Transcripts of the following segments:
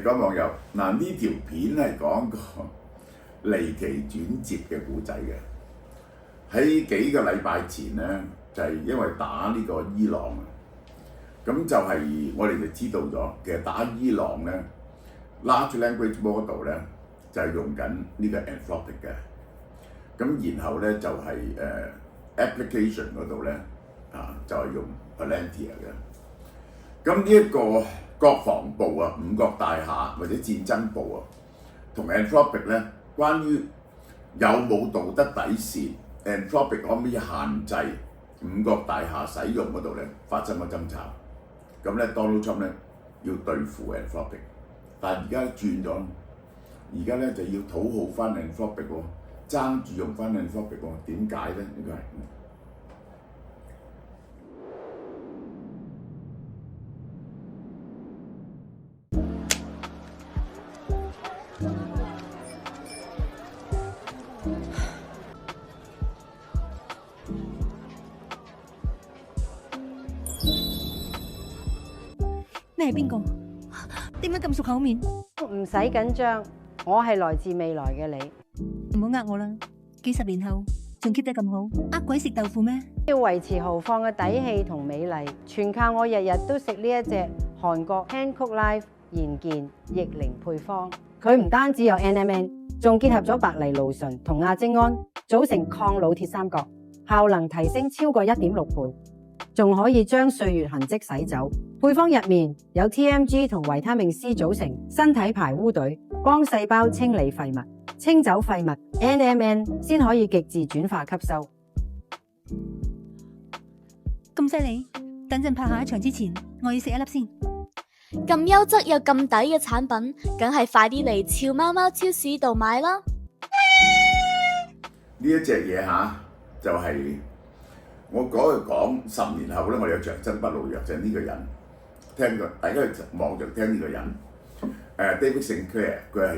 講網友嗱，呢條片係講個離奇轉折嘅故仔嘅。喺幾個禮拜前咧，就係因為打呢個伊朗啊，咁就係我哋就知道咗，其實打伊朗咧 large language model 咧就係用緊呢個 Anthropic 嘅，咁然後咧就係application 嗰度咧就係用 Palantir 嘅，咁呢一個國防部啊、五角大廈或者戰爭部啊，同 Anthropic 咧關於有冇道德底線 ，Anthropic 可唔可以限制五角大廈使用嗰度咧發生咗爭吵？咁咧 Donald Trump 咧要對付 Anthropic， 但係而家轉咗，而家咧就要討好翻 Anthropic 喎，爭住用翻 Anthropic 喎，點解咧？呢個係你係邊個？點解咁熟口面？唔使緊張，我係來自未來嘅你。唔好呃我啦！幾十年後仲 keep 得咁好，呃鬼食豆腐咩？要維持豪放嘅底氣同美麗，全靠我日日都食呢一隻韓國 Hankook Life 賢健逆齡配方。佢唔單止有 NMN， 仲結合咗白藜蘆醇同亞精胺，組成抗老鐵三角，效能提升超過 1.6 倍，仲可以將歲月痕跡洗走。配方入面有 TMG 同維他命 C 組成身體排污隊，幫細胞清理廢物，清走廢物 NMN 先可以極致轉化吸收。咁犀利！等陣拍下一場之前，我要食一粒先。咁優質又咁抵嘅產品，梗係快啲嚟俏貓貓超市度買啦！呢一隻嘢就係、我講10年後咧，我哋有長生不老藥就係、呢個人。聽過，大家去網上聽呢個人，David Sinclair 佢係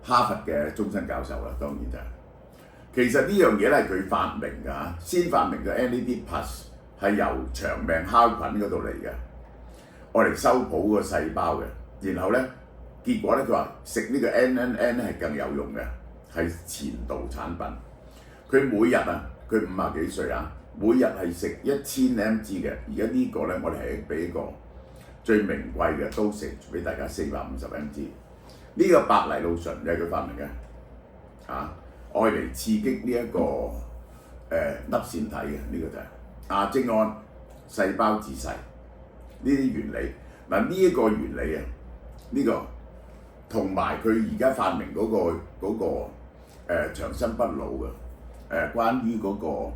哈佛嘅終身教授啦，當然就係。其實呢樣嘢咧係佢發明㗎嚇，先發明嘅 NAD+ 係由長命酵菌嗰度嚟嘅，我嚟修補個細胞嘅。然後咧，結果咧佢話食呢個 NNN 係更有用嘅，係前導產品。佢每日佢50幾歲每日係食1000 mg 嘅，而家呢個咧我哋係俾一個最名貴嘅 dosage 俾大家450 mg。呢個白藜蘆醇係佢發明嘅，愛嚟刺激呢一個粒線體嘅，呢個就係亞精胺細胞自噬呢啲原理。嗱呢一個原理呢個同埋佢而家發明嗰個長生不老嘅關於嗰個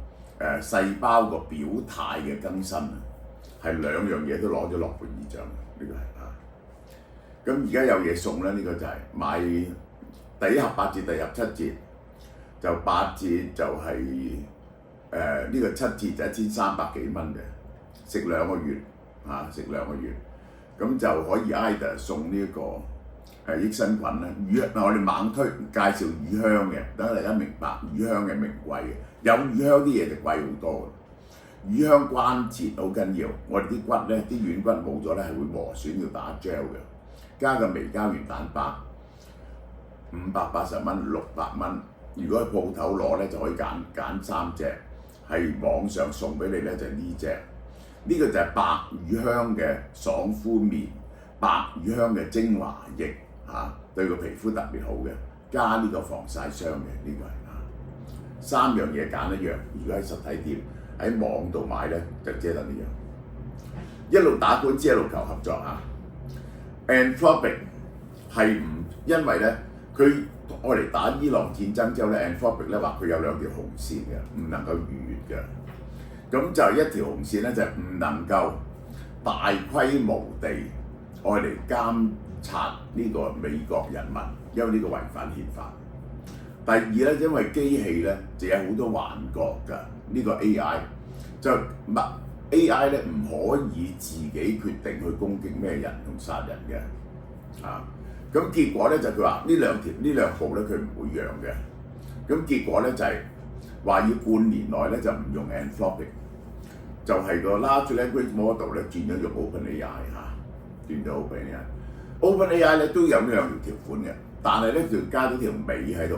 細胞個表態嘅更新係兩樣嘢都攞咗諾貝爾獎，呢個係咁而家有嘢送咧，呢個就係買第一盒8折，第二盒7折，就8折就係呢個7折就1300幾蚊嘅，食2個月食2個月，咁就可以 either 送呢一個益生菌啦。嗱我哋猛推介紹乳香嘅，等大家明白乳香嘅名貴嘅。有乳香啲嘢就貴好多嘅，乳香關節好緊要，我哋啲骨咧啲軟骨冇咗咧係會磨損，要打 gel 嘅，加個微膠原蛋白580蚊600蚊，如果喺鋪頭攞咧就可以揀3隻，係網上送俾你咧就係呢隻，呢個就係白乳香嘅爽膚面，白乳香嘅精華液對個皮膚特別好嘅，加呢個防曬霜嘅，呢個係。3樣嘢揀一樣，如果喺實體店喺網度買咧，就只得呢樣。一路打官司一路求合作Anthropic 係唔因為咧佢愛嚟打伊朗戰爭之後咧 ，Anthropic 咧話佢有2條紅線嘅，唔能夠逾越嘅。咁就一條紅線咧就係唔能夠大規模地愛嚟監察呢個美國人民，因為呢個違反憲法。第二咧，因為機器咧就有好多幻覺㗎，呢個 AI 就AI 咧唔可以自己決定去攻擊咩人同殺人嘅，咁結果咧就佢話呢兩步咧佢唔會讓嘅，咁結果咧就係話要半年內咧就唔用 Anthropic， 就係個 large language model 咧轉咗用 OpenAI 轉咗 OpenAI。OpenAI 咧都有呢兩條條款嘅，但係咧就加咗條尾喺度。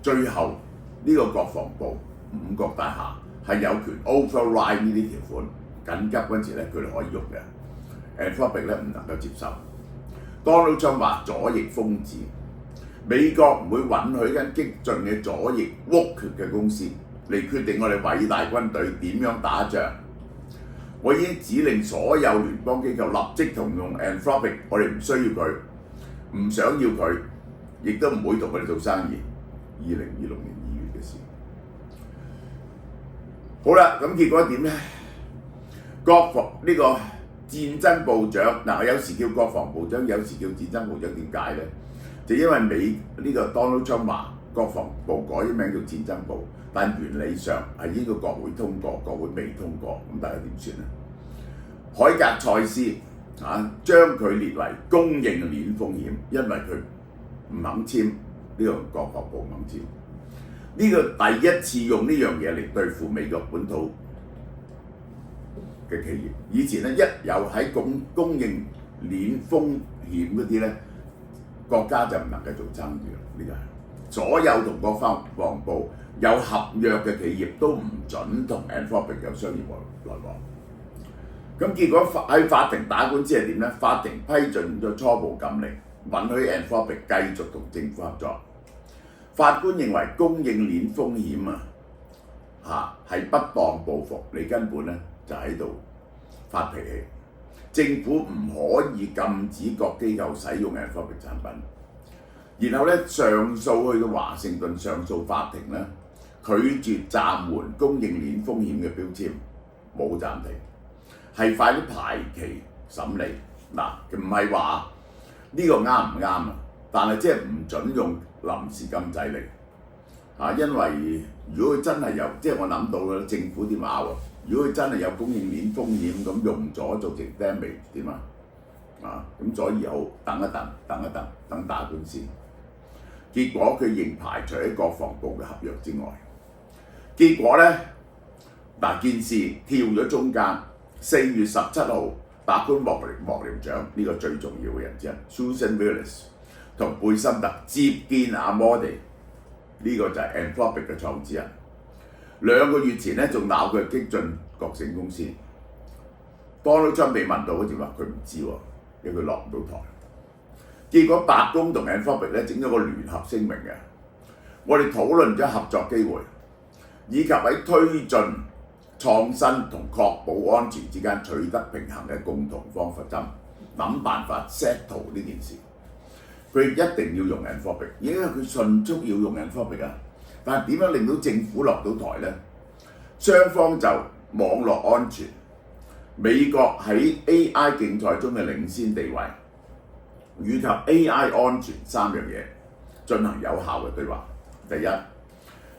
最後呢個國防部五角大廈係有權 override 呢啲條款，緊急嗰陣時咧佢哋可以用嘅。Anthropic 咧唔能夠接受。Donald Trump 話左翼瘋子，美國唔會允許間激進嘅左翼污權嘅公司嚟決定我哋偉大軍隊點樣打仗。我已經指令所有聯邦機構立即同用 Anthropic， 我哋唔需要佢，唔想要佢，亦都唔會同佢哋做生意。2026年2月嘅事。好啦，咁結果點咧？國防呢個戰爭部長嗱，我有時叫國防部長，有時叫戰爭部長，點解咧？就因為呢個 Donald Trump 話國防部改咗名叫戰爭部，但原理上係應該國會通過，國會未通過，咁大家點算啊？海格賽斯將佢列為供應鏈風險，因為佢唔肯簽呢個國防部唔肯簽。呢個第一次用呢樣嘢嚟對付美國本土嘅企業。以前咧一有喺供應鏈風險嗰啲咧，國家就唔能夠做生意啦。呢個係所有同國防部有合約嘅企業都唔準同 Anthropic 有商業來往。咁結果喺法庭打官司係點咧？法庭批准咗初步禁令，允許 Anthropic 繼續同政府合作。法官認為供應鏈風險係不當報復，你根本咧就喺度發脾氣。政府唔可以禁止各機構使用 Anthropic 產品，然後咧上訴去到華盛頓上訴法庭咧，拒絕暫緩供應鏈風險嘅標籤，冇暫停，係快啲排期審理。嗱，唔係話呢個啱唔啱啊？但係即係唔準用臨時禁制令因為如果佢真係有，即係我諗到嘅政府點拗啊？如果佢真係有供應鏈風險咁用咗做成 damage 點啊？咁所以好等一等打官司。結果佢仍排除喺國防部嘅合約之外。結果咧件事跳咗中間。4月17號，法官幕僚長呢個最重要嘅人之一 Susan Willis 同貝森特接見阿摩迪，呢個就係 Anthropic 嘅創始人。2個月前咧仲鬧佢激進覺醒公司。Donald Trump被問到嗰時話佢唔知喎，因為佢落唔到台。結果白宮同 Anthropic 咧整咗個聯合聲明嘅，我哋討論咗合作機會，以及喺推進創新同確保安全之間取得平衡嘅共同方法針，諗辦法 settle 呢件事。佢一定要用 Anthropic， 因為佢迅速要用 Anthropic但係點樣令到政府落到台呢？雙方就網絡安全、美國喺 AI 競賽中嘅領先地位，以及 AI 安全3樣嘢進行有效嘅對話。第一，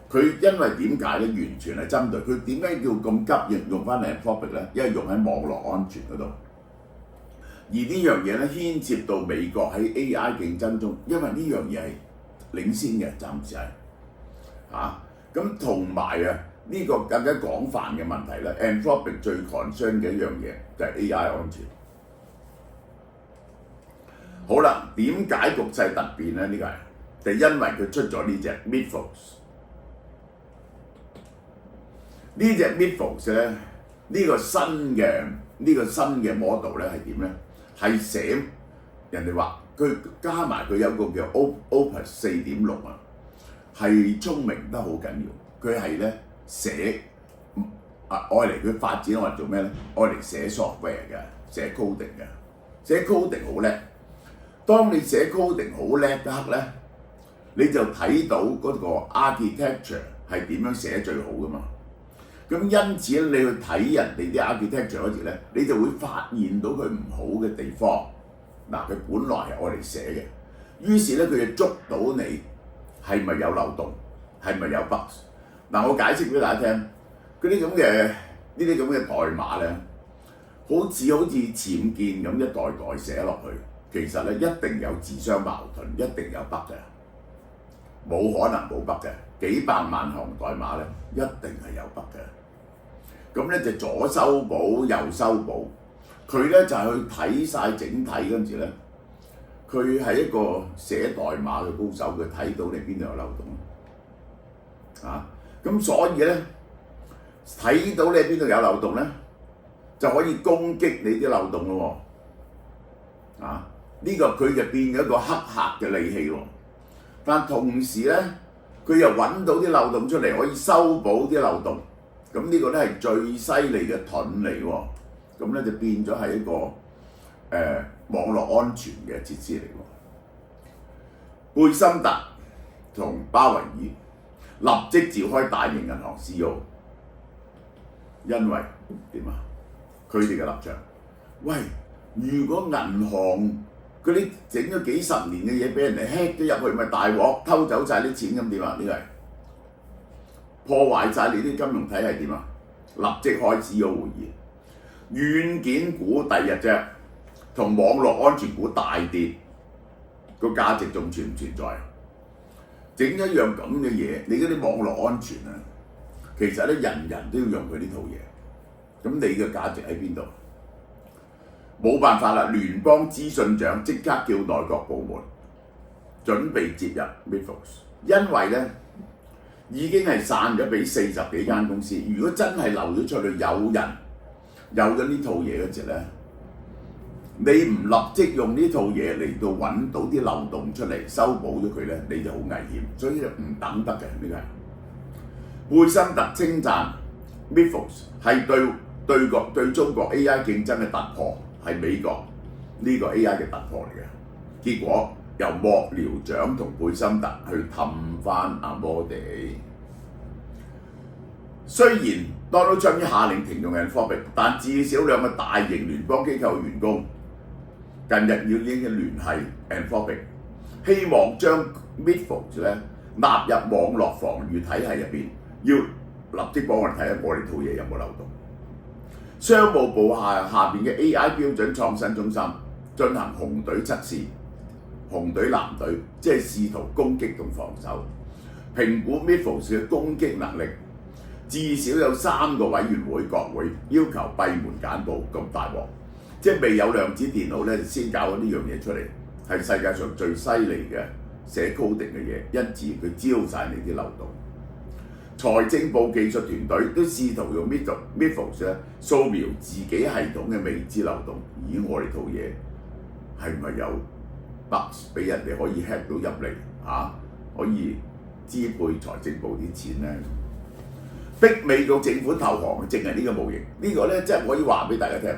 佢因為點解咧？完全係針對佢點解要咁急用翻 Anthropic 咧？因為用喺網絡安全嗰度。而呢樣嘢咧牽涉到美國喺 AI 競爭中，因為呢樣嘢係領先嘅，暫時係咁同埋呢個更加廣泛嘅問題咧 ，Anthropic 最 concern 嘅一樣嘢就係 AI 安全。好啦，點解局勢突變咧？呢個係就因為佢出咗呢隻 Mythos。呢隻 Mythos 咧，呢個新嘅 model 咧係點咧？係寫人哋話佢加埋佢有個叫 Opus 4.6係聰明得好緊要。佢係咧寫愛嚟佢發展愛嚟做咩咧？愛嚟寫 software 嘅，寫 coding 嘅，寫 coding 好叻。當你寫 coding 好叻嗰刻咧，你就睇到嗰個 architecture 係點樣寫最好噶嘛。咁因此你去睇人哋啲 architecture 嗰時咧，你就會發現到佢唔好嘅地方。佢本來係愛嚟寫嘅，於是咧佢就捉到你係咪有漏洞，係咪有 bugs。我解釋俾大家聽，嗰啲咁嘅代碼咧，好似潛鍵咁一代代寫落去，其實咧一定有自相矛盾，一定有 bug 嘅，冇可能冇 bug 嘅。幾百萬行代碼咧，一定係有 bug 嘅。咁咧就左修補右修補，佢咧就係去睇晒整體嗰陣時咧，佢係一個寫代碼嘅高手，佢睇到你邊度有漏洞啊！咁所以咧，睇到你邊度有漏洞咧，就可以攻擊你啲漏洞咯喎！啊，呢個佢就變咗一個黑客嘅利器喎。但同時咧，佢又揾到啲漏洞出嚟，可以修補啲漏洞。咁呢個咧係最犀利嘅盾嚟喎。咁咧就變咗係一個網絡安全嘅設施嚟喎。貝森特同鮑維爾立即召開大型銀行 CEO， 因為點啊？佢哋嘅立場，喂，如果銀行嗰啲整咗幾十年嘅嘢俾人哋 hack 咗入去，咪大鑊，偷走晒啲錢咁點啊？呢個係破壞晒你啲金融體系點啊？立即開始個會議，軟件股第二日啫，同網絡安全股大跌，個價值仲存唔存在？整一樣咁嘅嘢，你嗰啲網絡安全啊，其實咧人人都要用佢呢套嘢，咁你嘅價值喺邊度？冇辦法啦，聯邦資訊長即刻叫內閣部門準備接入 Mythos， 因為咧已經係散咗俾40幾間公司。如果真係流咗出去，有人有咗呢套嘢嗰時咧，你唔立即用呢套嘢嚟到揾到啲漏洞出嚟修補咗佢咧，你就好危險。所以就唔等得嘅呢個係。貝森特稱讚 Mythos 係對中國 AI 競爭嘅突破。係美國呢個 AI 嘅突破嚟嘅，結果由幕僚長同貝森特去氹翻阿摩地。雖然 Donald Trump 下令停用 Anthropic， 但至少兩個大型聯邦機構員工近日已經聯繫 Anthropic， 希望將 Mythos 咧納入網絡防禦體系入邊，要立即幫我哋睇下我哋套嘢有冇漏洞。商務部下邊嘅 AI 標準創新中心進行紅隊測試，紅隊藍隊即係試圖攻擊同防守，評估 Mythos 嘅攻擊能力。至少有3個委員會國會要求閉門簡報，咁大鑊，即係未有量子電腦咧，先搞咗呢樣嘢出嚟，係世界上最犀利嘅寫 coding 嘅嘢，因此佢招晒你啲漏洞。財政部技術團隊都試圖用 Mythos 咧掃描自己系統嘅未知漏洞，而我哋套嘢係咪有 bugs 俾人哋可以 hack 到入嚟可以支配財政部啲錢咧？逼美國政府投降，淨係呢個模型。呢個咧即係可以話俾大家聽，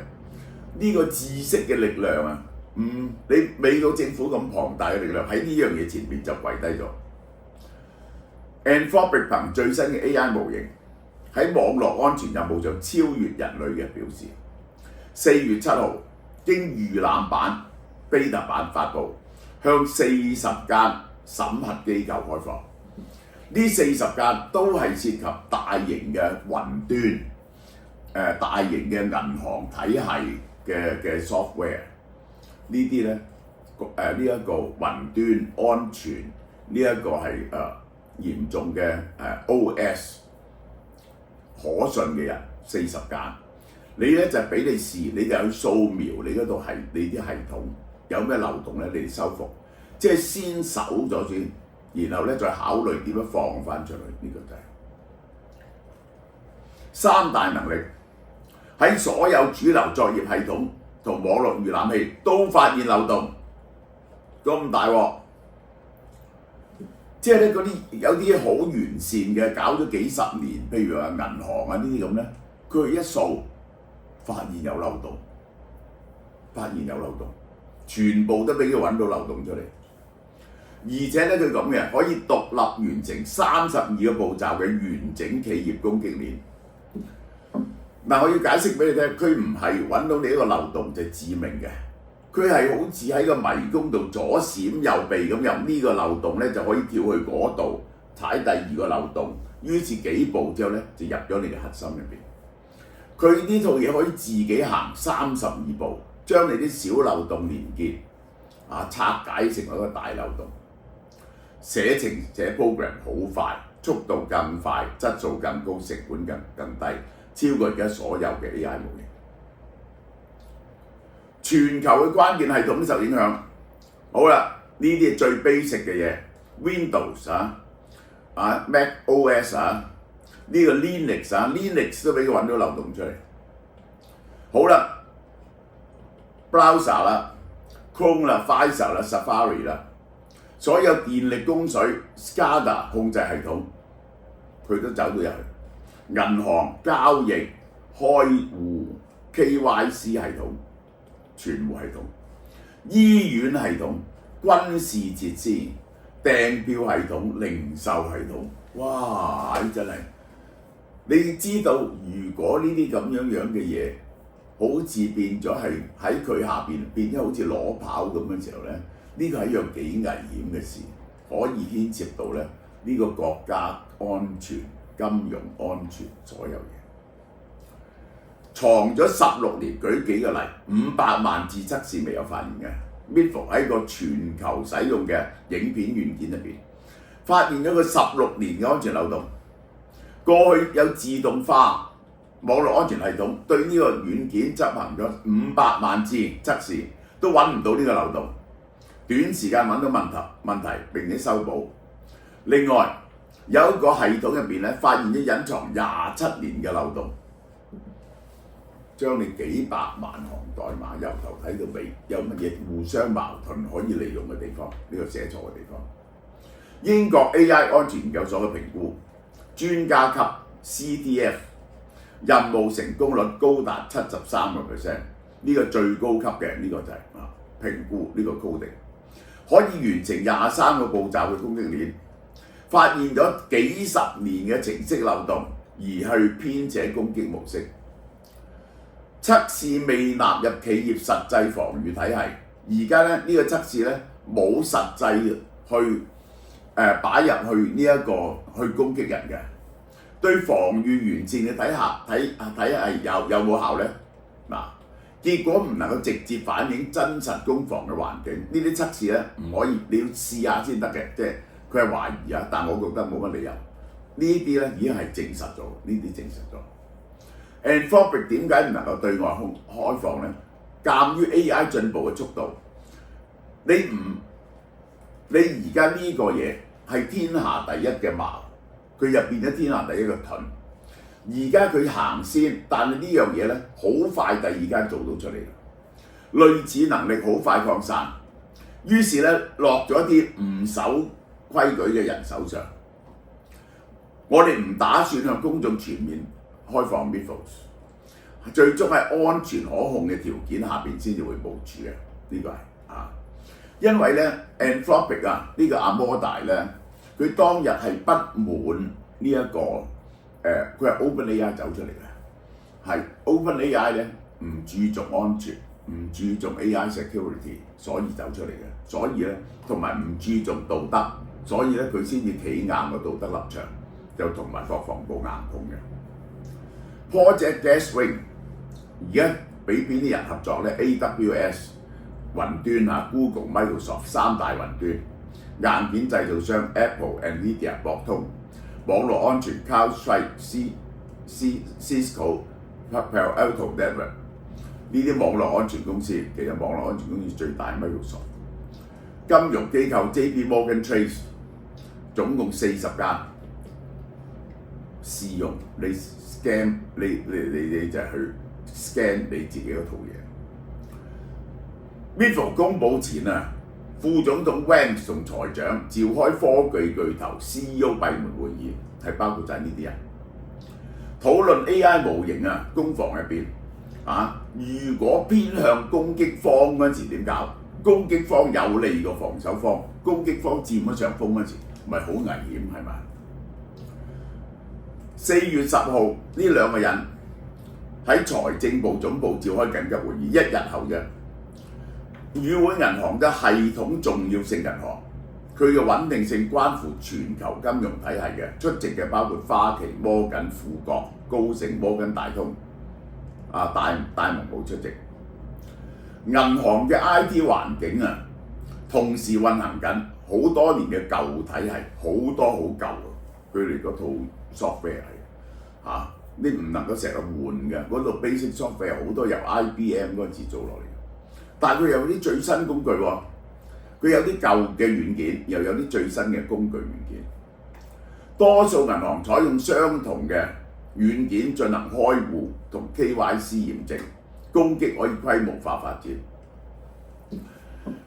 呢個知識嘅力量啊，你美國政府咁龐大嘅力量喺呢樣嘢前面就跪低咗。Anthropic 憑最新嘅 AI 模型喺網絡安全任務上超越人類嘅表示。4月7號經預覽版 beta 版發布，向40間審核機構開放。呢40間都係涉及大型嘅雲端、大型嘅銀行體系嘅 software。呢啲咧呢一個雲端安全呢一個係嚴重嘅OS 可信嘅人40間，你咧就俾你試，你就去掃描你嗰度係你啲系統有咩漏洞咧，你哋修復，即係先搜咗先，然後咧再考慮點樣放翻出去。呢個就係3大能力喺所有主流作業系統同網絡預覽器都發現漏洞，咁大鑊！即係咧嗰啲有啲好完善嘅，搞咗幾十年，譬如話銀行啊呢啲咁咧，佢一掃發現有漏洞，全部都俾佢揾到漏洞出嚟。而且咧佢咁嘅可以獨立完成32個步驟嘅完整企業攻擊鏈。嗱，我要解釋俾你聽，佢唔係揾到你一個漏洞就致命嘅。佢係好似喺個迷宮度左閃右避咁，由呢個漏洞咧就可以跳去嗰度踩第2個漏洞，於是幾步之後咧就入咗你嘅核心入邊。佢呢套嘢可以自己行32步，將你啲小漏洞連結拆解成為一個大漏洞。寫程寫 program 好快，速度更快，質素更高，成本更低，超過而家所有嘅 AI 模型。全球嘅關鍵系統都受影響，好啦，呢啲係最 basic 嘅嘢 ，Windows Mac OS 呢個 Linux 都俾佢揾到漏洞出嚟。好啦 ，browser 啦、Chrome 啦、Firefox 啦、Safari 啦，所有電力供水 SCADA 控制系統，佢都走到入去。銀行交易、開戶、KYC 系統、存戶系統、醫院系統、軍事設施、訂票系統、零售系統，哇！真係你知道，如果呢啲咁樣嘅嘢，好似變咗係喺佢下邊變咗好似裸跑咁嘅時候咧，呢個係一樣幾危險嘅事，可以牽涉到咧呢個國家安全、金融安全所有嘢。藏咗16年，舉幾個例，500萬次測試未有發現嘅。Midfall 喺個全球使用嘅影片軟件入邊，發現咗個16年嘅安全漏洞。過去有自動化網絡安全系統對呢個軟件執行咗500萬次測試，都揾唔到呢個漏洞，短時間揾到問題並且修補。另外有一個系統入邊咧，發現咗隱藏27年嘅漏洞。將你幾百萬行代碼由頭睇到尾，有乜嘢互相矛盾可以利用嘅地方？呢個寫錯嘅地方。英國 AI 安全研究所嘅評估，專家級 CDF 任務成功率高達73%，呢個最高級嘅呢個就係評估呢個 coding，可以完成23個步驟嘅攻擊鏈，發現咗幾十年嘅程式漏洞，而去編寫攻擊模式。測試未納入企業實際防禦體系，而家咧呢個測試咧冇實際去擺入去呢一個去攻擊人嘅，對防禦完善嘅睇係有冇效咧？嗱，結果唔能夠直接反映真實攻防嘅環境，呢啲測試咧唔可以，你要試下先得嘅，即係佢係懷疑啊，但我覺得冇乜理由。呢啲咧已經係證實咗，呢啲證實咗。Anthropic 點解唔能夠對外開放咧？鑑於 AI 進步嘅速度，你而家呢個嘢係天下第一嘅矛，佢又變咗天下第一嘅盾。而家佢行先，但係呢樣嘢咧好快第二間做到出嚟，類似能力好快擴散，於是咧落咗一啲唔守規矩嘅人手上。我哋唔打算向公眾全面開放 Midfall， 最終係安全可控嘅條件下邊先至會部署嘅，呢個係因為咧 Anthropic 呢個 Amodai 咧，佢當日係不滿呢一個佢係 OpenAI 走出嚟嘅，係 OpenAI 咧唔注重安全，唔注重 AI security， 所以走出嚟嘅，所以咧同埋唔注重道德，所以咧佢先至企硬個道德立場，就同埋國防部硬碰嘅。Project Glasswing 而家俾邊啲人合作咧 ？AWS 雲端Google、Microsoft 三大雲端，硬件製造商 Apple、NVIDIA 博通，網絡安全 CrowdStrike、Cisco、Palo Alto Networks， 呢啲網絡安全公司，其實網絡安全公司最大 Microsoft。金融機構 JP Morgan Chase， 總共40間試用你 scan 你就係去 scan 你自己嗰套嘢。Midfall 公佈前副總統 Wang 同財長召開科技巨頭 CEO 閉門會議，係包括晒呢啲人討論 AI 模型攻防入邊如果偏向攻擊方嗰陣時點搞？攻擊方有利過防守方，攻擊方佔咗上風嗰陣時，咪好危險係咪？4月10號呢兩個人喺財政部總部召開緊急會議，一日後啫。與會銀行嘅系統重要性銀行，佢嘅穩定性關乎全球金融體系嘅，出席嘅包括花旗、摩根、富國、高盛、摩根大通，大蒙冇出席。銀行嘅 IT 環境同時運行緊好多年嘅舊體系，好多好舊佢哋嗰套 software 係你唔能夠成日換嘅，嗰度 basic software 好多由 IBM 嗰陣時做落嚟。但係佢有啲最新工具喎，佢有啲舊嘅軟件，又有啲最新嘅工具軟件。多數銀行採用相同嘅軟件進行開戶同 KYC 驗證，攻擊可以規模化發展。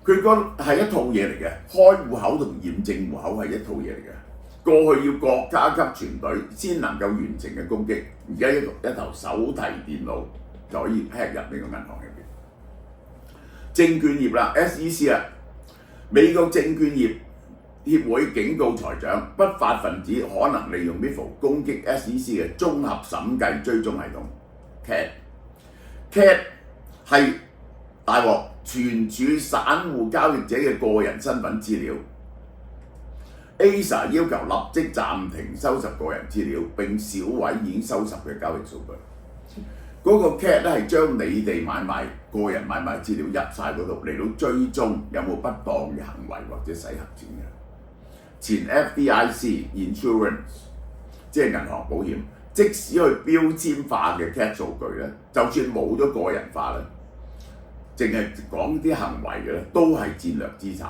佢嗰係一套嘢嚟嘅，開戶口同驗證戶口係一套嘢嚟嘅。過去要國家級團隊先能夠完成嘅攻擊，而家一頭手提電腦就可以 hack 入呢個銀行入邊。證券業啦 ，SEC 啦，美國證券業協會警告財長，不法分子可能利用 MiFID 攻擊 SEC 嘅綜合審計追蹤系統 CAT 係大鑊，存儲散戶交易者嘅個人身份資料。ASA 要求立即暫停收集個人資料，並銷毀已經收集嘅交易數據。嗰個 CAT 咧係將你哋買賣個人買賣資料入晒嗰度，嚟到追蹤有冇不當嘅行為或者洗黑錢嘅。前 FDIC Insurance 即係銀行保險，即使去標籤化嘅 CAT 數據咧，就算冇咗個人化咧，淨係講啲行為嘅咧，都係戰略資產。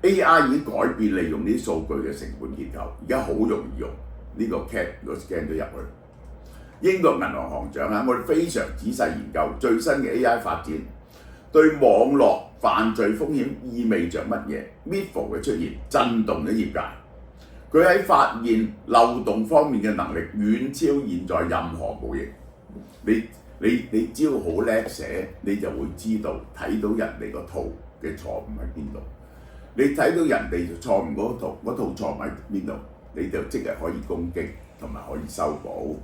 AI 已經改變利用呢啲數據嘅成本結構，而家好容易用呢個 CAT 如果 scan 咗入去。英國銀行行長啊，我哋非常仔細研究最新嘅 AI 發展對網絡犯罪風險意味着乜嘢。MiFID 嘅出現震動咗業界，佢喺發現漏洞方面嘅能力遠超現在任何模型。你只要好叻寫，你就會知道睇到人哋個圖嘅錯誤喺邊度。你睇到人哋錯誤嗰套錯誤喺邊度，你就即係可以攻擊同埋可以修補。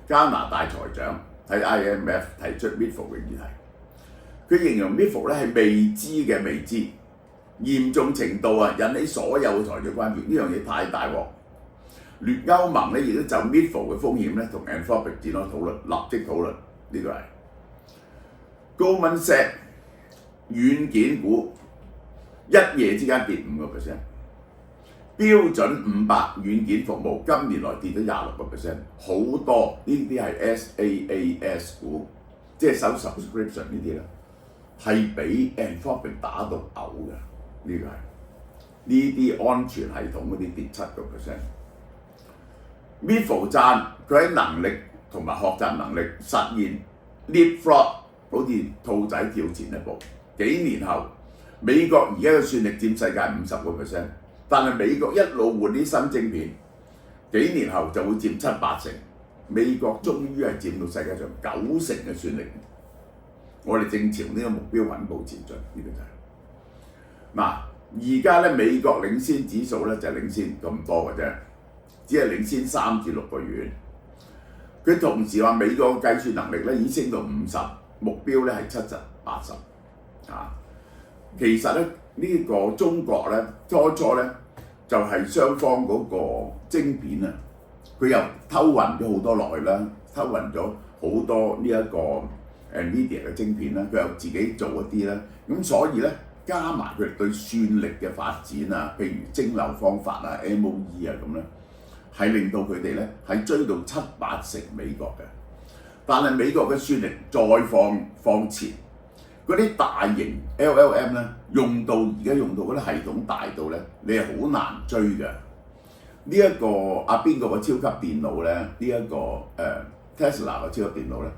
加拿大財長喺 IMF 提出 MiFID 嘅議題，佢形容 MiFID 咧係未知嘅未知，嚴重程度引起所有嘅財長關注，呢樣嘢太大鑊。聯歐盟咧亦都就 MiFID 嘅風險咧同 Anthropic 展開討論，立即討論呢個係。Goldman Sachs 軟件股一夜之間跌5%，標準500軟件服務今年來跌咗26%，好多呢啲係 SaaS 股，即係收 subscription 呢啲咧，係俾 Anthropic 打到嘔嘅，呢個係呢啲安全系統嗰啲跌7%。MiFID 讚佢喺能力同埋學習能力實現 leapfrog， 好似兔仔跳前一步。幾年後，美國而家嘅算力佔世界50%，但係美國一路換啲新晶片，幾年後就會佔7-8成。美國終於係佔到世界上9成嘅算力。我哋正朝呢個目標穩步前進，呢個就係嗱。而家咧美國領先指數咧就係領先咁多嘅啫，只係領先3至6個月。佢同時話美國嘅計算能力咧已經升到50，目標咧係70-80啊。其實咧呢個中國咧初咧就係雙方嗰個晶片啊，佢又偷運咗好多落去啦，偷運咗好多呢一個NVIDIA 嘅晶片啦，佢又自己做一啲啦，咁所以咧加埋佢哋對算力嘅發展啊，譬如蒸餾方法啊、MOE 啊咁咧，係令到佢哋咧係追到7-8成美國嘅。但係美國嘅算力再放前，嗰啲大型 LLM 咧用到而家用到嗰啲系統大到咧，你係好難追嘅。呢一個邊個嘅超級電腦咧？呢一個Tesla 嘅超級電腦咧，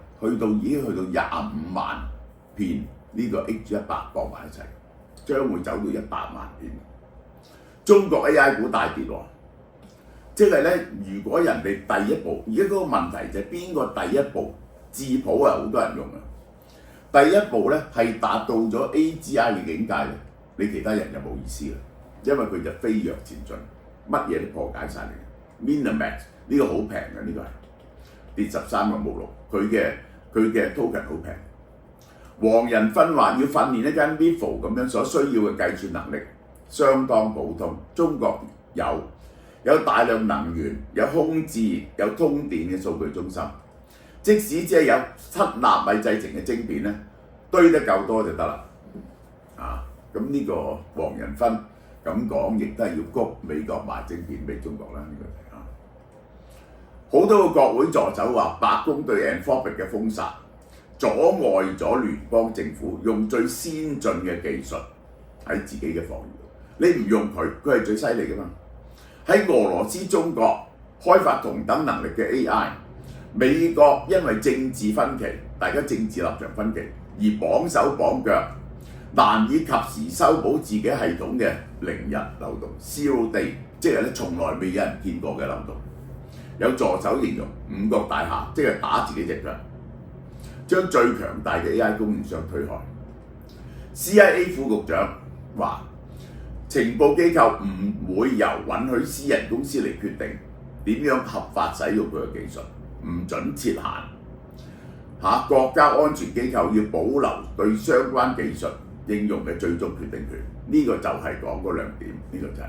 已經去到25萬片呢個 H100綁埋一齊，將會走到100萬片。中國 AI 股大跌喎，即係咧，如果人哋第一步，而家嗰個問題就係邊個第一步？智譜係好多人用啊。第一步咧係達到咗 AGI 嘅境界咧，你其他人就冇意思啦，因為佢就飛躍前進，乜嘢都破解晒嚟。Minimax 呢個好平嘅，呢個係跌13個目錄，佢嘅 token 好平。黃仁勳話要訓練一間 MiFID 咁樣所需要嘅計算能力相當普通，中國有大量能源、有空置、有通電嘅數據中心。即使只係有7納米製成嘅晶片咧，堆得夠多就得啦。咁呢個黃仁勳咁講，亦都係要谷美國賣晶片俾中國啦。呢個好多個國會助手話，白宮對 Anthropic 嘅封殺，阻礙咗聯邦政府用最先進嘅技術喺自己嘅防禦。你唔用佢，佢係最犀利噶嘛。喺俄羅斯、中國開發同等能力嘅 AI， 美國因為政治分歧，大家政治立場分歧而綁手綁腳，難以及時修補自己系統嘅零日漏洞 （zero day）， 即係咧從來未有人見過嘅漏洞。有助手形容五角大廈，即係打自己隻腳，將最強大嘅 AI 供應商推開。CIA 副局長話：情報機構唔會由允許私人公司嚟決定點樣合法使用佢嘅技術，唔準設限。國家安全機構要保留對相關技術應用嘅最終決定權。呢、個就係講嗰兩點，呢、個就係、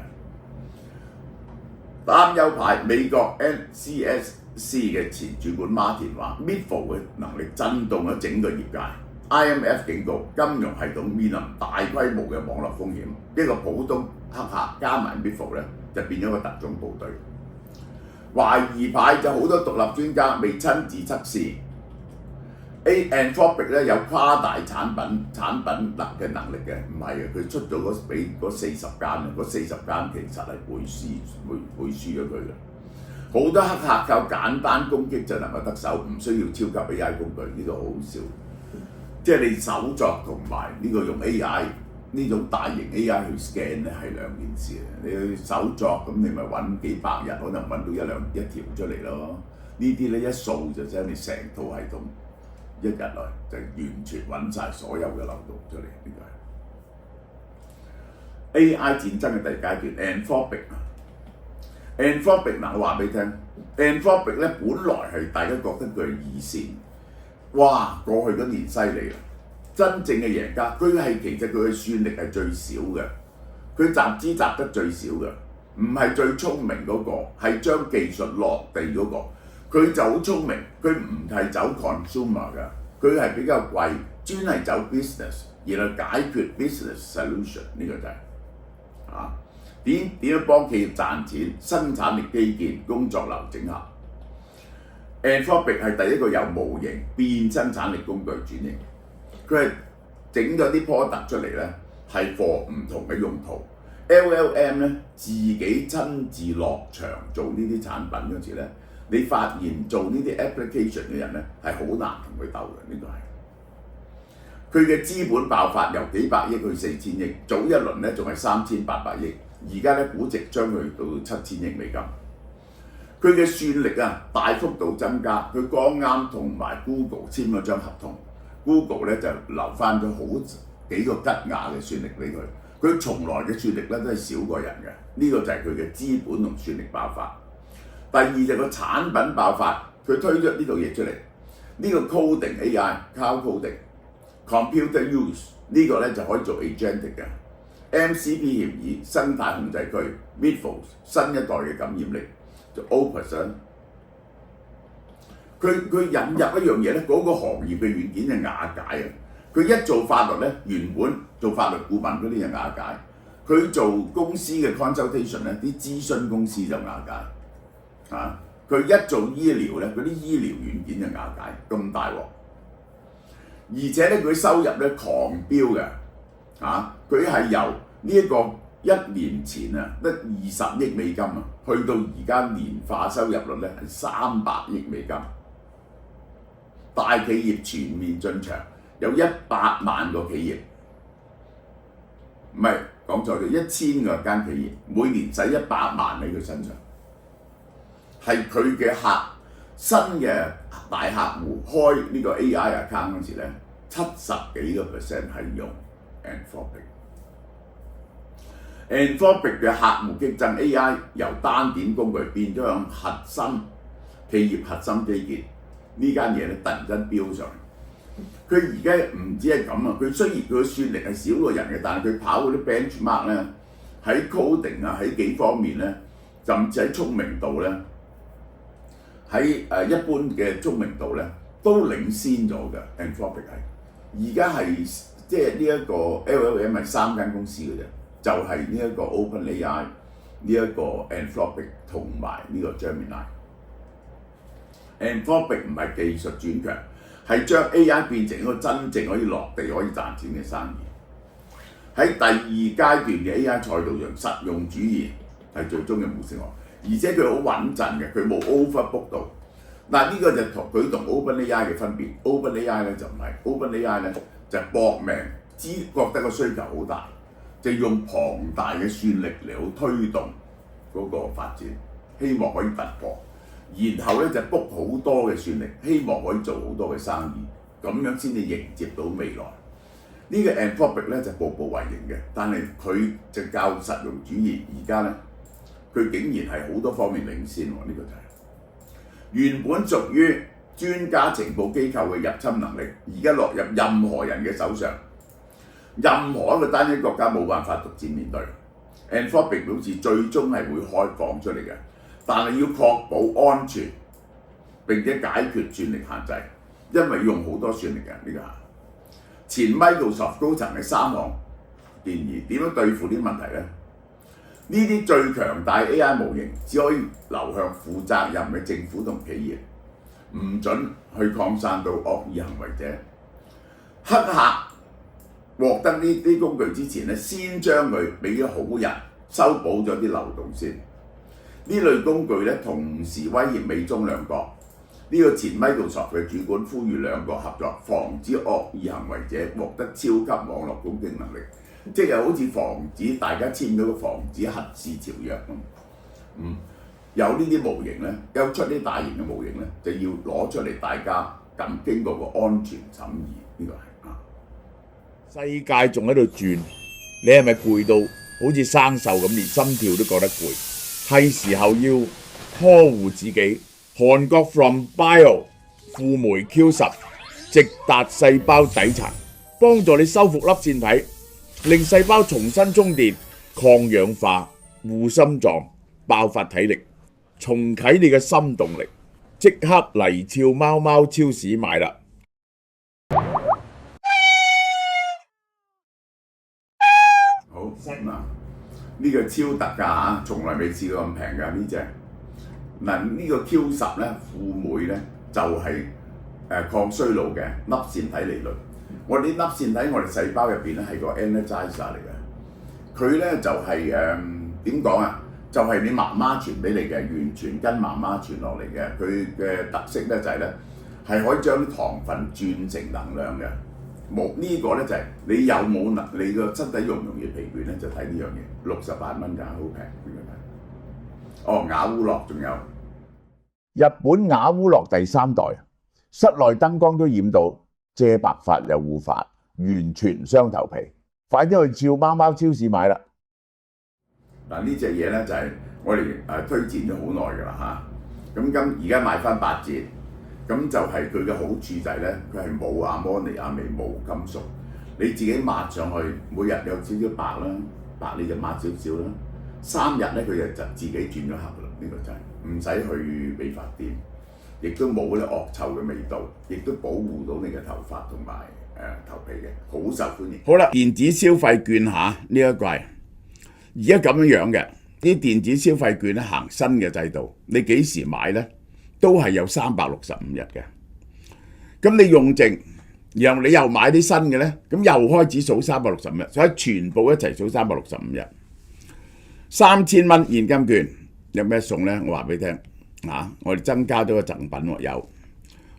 擔憂牌。美國 NCSC 嘅前主管 Martin 話 ，Midfall 嘅能力震動咗整個業界。IMF 警告金融系統面臨大規模嘅網絡風險，一個普通黑客加埋 Midfall 咧，就變咗個特種部隊。懷疑牌就好多獨立專家未親自測試。Anthropic 咧有誇大產品嘅能力嘅，唔係嘅，佢出咗俾嗰40間，嗰40間其實係背書咗佢嘅。好多黑客靠簡單攻擊就能夠得手，唔需要超級 AI 工具，呢個好好笑。即係你手作同埋呢個用 AI 呢種大型 AI 去 scan 咧係兩件事。你去手作咁，你咪揾幾百日，可能揾到一條出嚟咯。呢啲咧一掃就將你成套系統一日內就完全揾晒所有嘅漏洞出嚟。呢個係 AI 戰爭嘅第二階段 Anthropic 嗱，我話俾你聽 ，Anthropic 咧本來係大家覺得佢係二線。哇！過去嗰年犀利啦，真正嘅贏家，其實佢嘅算力係最少嘅，佢集資集得最少嘅，唔係最聰明嗰個，係將技術落地嗰個。佢就好聰明，佢唔係走 consumer 㗎，佢係比較貴，專係走 business， 然後解決 business solution 呢個就係點樣幫企業賺錢、生產力基建、工作流整合。Anthropic 係第一個由模型變生產力工具轉型，佢係整咗啲 product 出嚟咧，係 for 唔同嘅用途。LLM 咧自己親自落場做呢啲產品嗰時咧，你發現做呢啲 application 嘅人咧係好難同佢鬥嘅，呢個係佢嘅資本爆發由幾百億去4000億，早一輪咧仲係3800億，而家咧估值將佢到7000億美金。佢嘅算力大幅度增加，佢剛啱同埋 Google 簽咗張合同 ，Google 咧就留翻咗好幾個吉亞嘅算力俾佢。佢從來嘅算力咧都係少過人嘅，呢、個就係佢嘅資本同算力爆發。第二就係個產品爆發，佢推咗呢度嘢出嚟，呢、個 coding AI、cloud coding、computer use 呢個咧就可以做 agentic 嘅 MCP 協議、生態控制區、Midfall 新一代嘅感染力。就 Opus 佢引入一樣嘢咧，嗰個行業嘅軟件就瓦解啊！佢一做法律咧，原本做法律顧問嗰啲就瓦解；佢做公司嘅 consultation 咧，啲諮詢公司就瓦解。佢一做醫療咧，嗰啲醫療軟件就瓦解，咁大鑊。而且咧，佢收入咧狂飆嘅，佢係由呢一個1年前得20億美金去到而家年化收入率咧係300億美金。大企業全面進場，有100萬個企業，唔係講錯咗，1000個間企業，每年使100萬喺佢身上，係佢嘅新嘅大客戶開呢個 AI account 嗰時咧，70幾個% 係用 Anthropic。Anthropic 嘅客戶激增 AI 由單點工具變咗向核心企業核心基建，呢間嘢咧突然間飆上嚟。佢而家唔止係咁佢雖然佢算力係少過人嘅，但係佢跑嗰啲 benchmark 咧，喺 coding 喺幾方面咧，甚至喺聰明度咧，喺一般嘅聰明度咧都領先咗嘅。Anthropic 係而家係即係呢一個 LLM 係3間公司嘅啫。就係呢一個 OpenAI、呢一個 Anthropic 同埋呢個 Gemini。Anthropic 唔係技術轉強，係將 AI 變成一個真正可以落地可以賺錢嘅生意。喺第二階段嘅 AI 賽道上，實用主義係最終嘅護城河，而且佢好穩陣嘅，佢冇 overbook 到。嗱呢個就同佢同 OpenAI 嘅分別。OpenAI 咧就唔係 ，OpenAI 咧就搏命，覺得個需求好大，就用龐大嘅算力嚟到推動嗰個發展，希望可以突破。然後咧就 book 好多嘅算力，希望可以做好多嘅生意，咁樣先至迎接到未來。呢個 Anthropic 咧就步步為營嘅，但係佢就較實用主義。而家咧佢竟然係好多方面領先喎，呢個就係原本屬於專家情報機構嘅入侵能力，而家落入任何人嘅手上，任何一個單一國家冇辦法獨佔面對。Anthropic 表示最終係會開放出嚟嘅，但係要確保安全並且解決算力限制，因為要用好多算力嘅呢個。前 Microsoft 高層嘅3項建議點樣對付呢啲問題呢？呢啲最強大 AI 模型只可以流向負責任嘅政府同企業，唔準去擴散到惡意行為者。黑客獲得呢啲工具之前咧，先將佢俾咗好人，修補咗啲漏洞先。呢類工具咧同時威脅美中兩國。呢個前 Microsoft 嘅主管呼籲兩國合作，防止惡意行為者獲得超級網絡攻擊能力，即係好似防止大家簽咗個防止核試條約咁。有呢啲模型咧，有出啲大型嘅模型咧，就要攞出嚟大家咁經過個安全審議，呢個係啊。世界仲喺度轉，你係咪攰到好似生鏽咁，連心跳都覺得攰？係時候要呵護自己。韓國 From Bio 輔酶 Q10 直達細胞底層，幫助你修復粒線體，令細胞重新充電、抗氧化、護心臟、爆發體力，重啟你嘅心動力。即刻嚟俏貓貓超市買啦！好嗱，呢個超特價嚇，從來未試過咁平㗎呢隻。嗱呢個 Q10咧輔酶咧就係抗衰老嘅粒線體理論。我哋粒線體我哋細胞入邊咧係個 energizer 嚟嘅，佢咧就係點講啊？就係你媽媽傳俾你嘅，完全跟媽媽傳落嚟嘅。佢嘅特色咧就係咧係可以將啲糖分轉成能量嘅。冇呢個咧就係你有冇能，你個身體容唔容易疲倦咧，就睇呢樣嘢。68蚊㗎，好平呢個睇。哦，雅烏樂仲有日本雅烏樂第3代，室內燈光都染到遮白髮又護髮，完全雙頭皮。快啲去俏貓貓超市買啦！嗱呢隻嘢咧就係我哋推薦咗好耐㗎啦嚇。咁而家賣翻8折，咁就係佢嘅好處就係咧，佢係冇阿摩尼亞味、冇金屬，你自己抹上去，每日有少少白啦，白你就抹少少啦。3日咧，佢就自己轉咗黑啦。呢個就係唔使去美髮店，亦都冇嗰啲惡臭嘅味道，亦都保護到你嘅頭髮同埋頭皮嘅，好受歡迎。好啦，電子消費券嚇呢一季，而家咁樣嘅啲電子消費券咧行新嘅制度，你幾時買咧都係有365日嘅。咁你用剩，然後你又買啲新嘅咧，咁又開始數365日，所以全部一齊數365日。3000蚊現金券有咩送呢？我話俾你聽我哋增加咗個贈品喎，有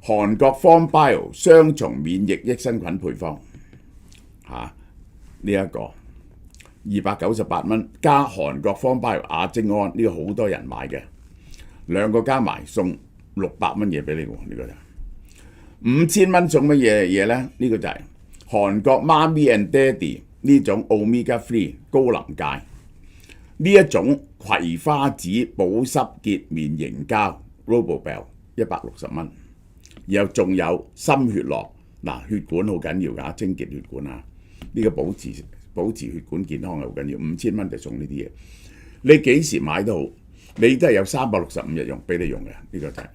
韓國 From Bio 雙重免疫益生菌配方呢一個298蚊，加韓國 From Bio 亞精胺，呢個好多人買嘅，兩個加埋送600蚊嘢俾你喎，呢個就5000蚊送乜嘢呢？呢個就係韓國媽咪 and Daddy 呢種 Omega 3高能芥。呢一種葵花籽保濕潔面凝膠 Robobel 160蚊，然後仲有心血樂血管好緊要㗎，清潔血管呢個保持血管健康係好緊要，5000蚊就送呢啲嘢，你幾時買都好，你都係有365日用俾你用嘅，呢個就係